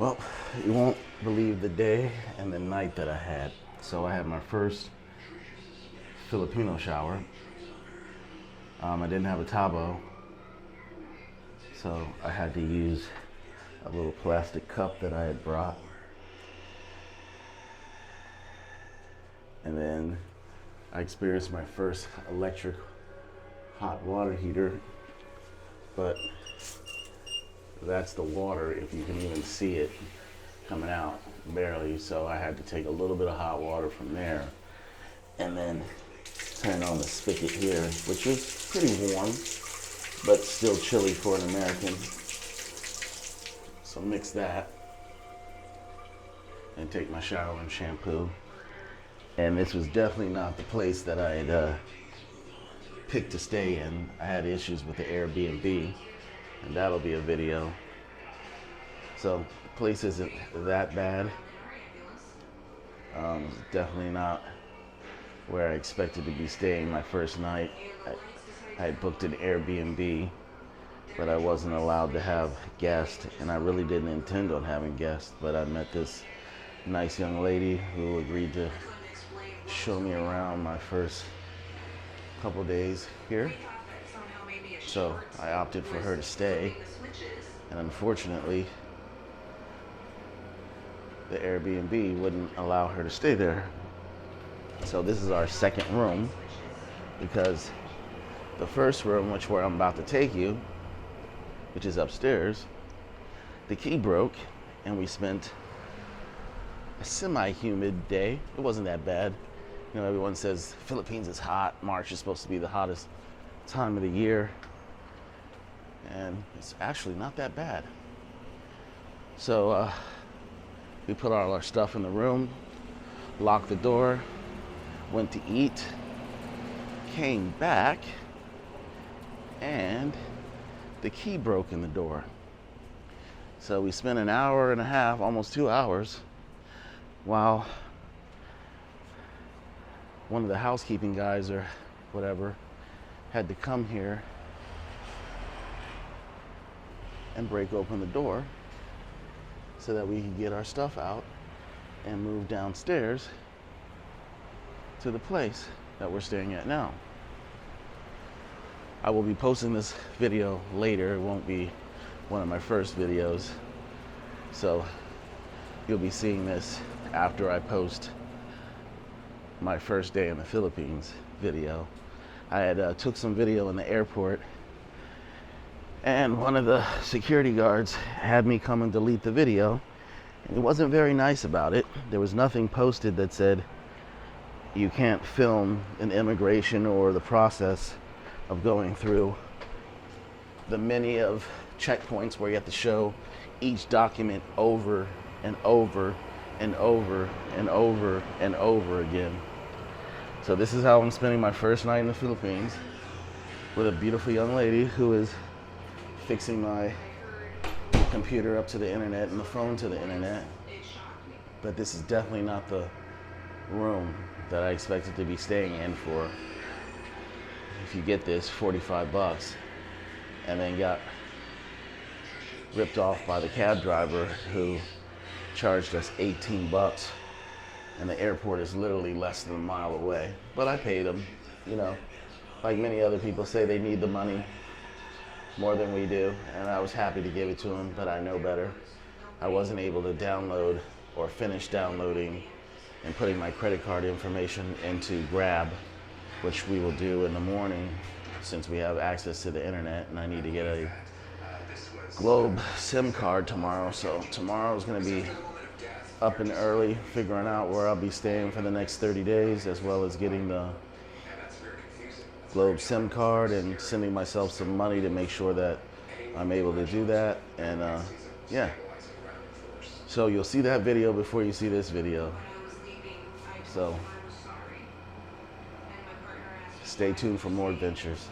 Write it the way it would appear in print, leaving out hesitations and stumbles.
Well, you won't believe the day and the night that I had. So I had my first Filipino shower. I didn't have a tabo, so I had to use a little plastic cup that I had brought. And then I experienced my first electric hot water heater, but that's the water, if you can even see it coming out, barely. So I had to take a little bit of hot water from there and then turn on the spigot here, which was pretty warm, but still chilly for an American. So mix that and take my shower and shampoo. And this was definitely not the place that I had picked to stay in. I had issues with the Airbnb, and that'll be a video. So the place isn't that bad. Definitely not where I expected to be staying my first night. I had booked an Airbnb, but I wasn't allowed to have guests, and I really didn't intend on having guests, but I met this nice young lady who agreed to show me around my first couple days here. So I opted for her to stay, and unfortunately the Airbnb wouldn't allow her to stay there. So this is our second room, because the first room, where I'm about to take you, which is upstairs, the key broke, and we spent a semi-humid day. It wasn't that bad. You know, everyone says Philippines is hot. March is supposed to be the hottest time of the year. And it's actually not that bad. So we put all our stuff in the room, locked the door, went to eat, came back, and the key broke in the door. So we spent an hour and a half, almost 2 hours, while one of the housekeeping guys or whatever had to come here and break open the door so that we could get our stuff out and move downstairs to the place that we're staying at now. I will be posting this video later. It won't be one of my first videos. So you'll be seeing this after I post my first day in the Philippines video. I had took some video in the airport, and one of the security guards had me come and delete the video. And he wasn't very nice about it. There was nothing posted that said you can't film an immigration or the process of going through the many of checkpoints where you have to show each document over and over and over and over and over again. So this is how I'm spending my first night in the Philippines, with a beautiful young lady who is fixing my computer up to the internet and the phone to the internet. But this is definitely not the room that I expected to be staying in for, if you get this, 45 bucks. And then got ripped off by the cab driver who charged us 18 bucks. And the airport is literally less than a mile away. But I paid him. You know, like many other people say, they need the money more than we do. And I was happy to give it to him, but I know better. I wasn't able to download or finish downloading and putting my credit card information into Grab, which we will do in the morning since we have access to the internet, and I need to get a Globe SIM card tomorrow. So tomorrow is going to be up and early, figuring out where I'll be staying for the next 30 days, as well as getting the Globe SIM card and sending myself some money to make sure that I'm able to do that. And yeah, so you'll see that video before you see this video. So stay tuned for more adventures.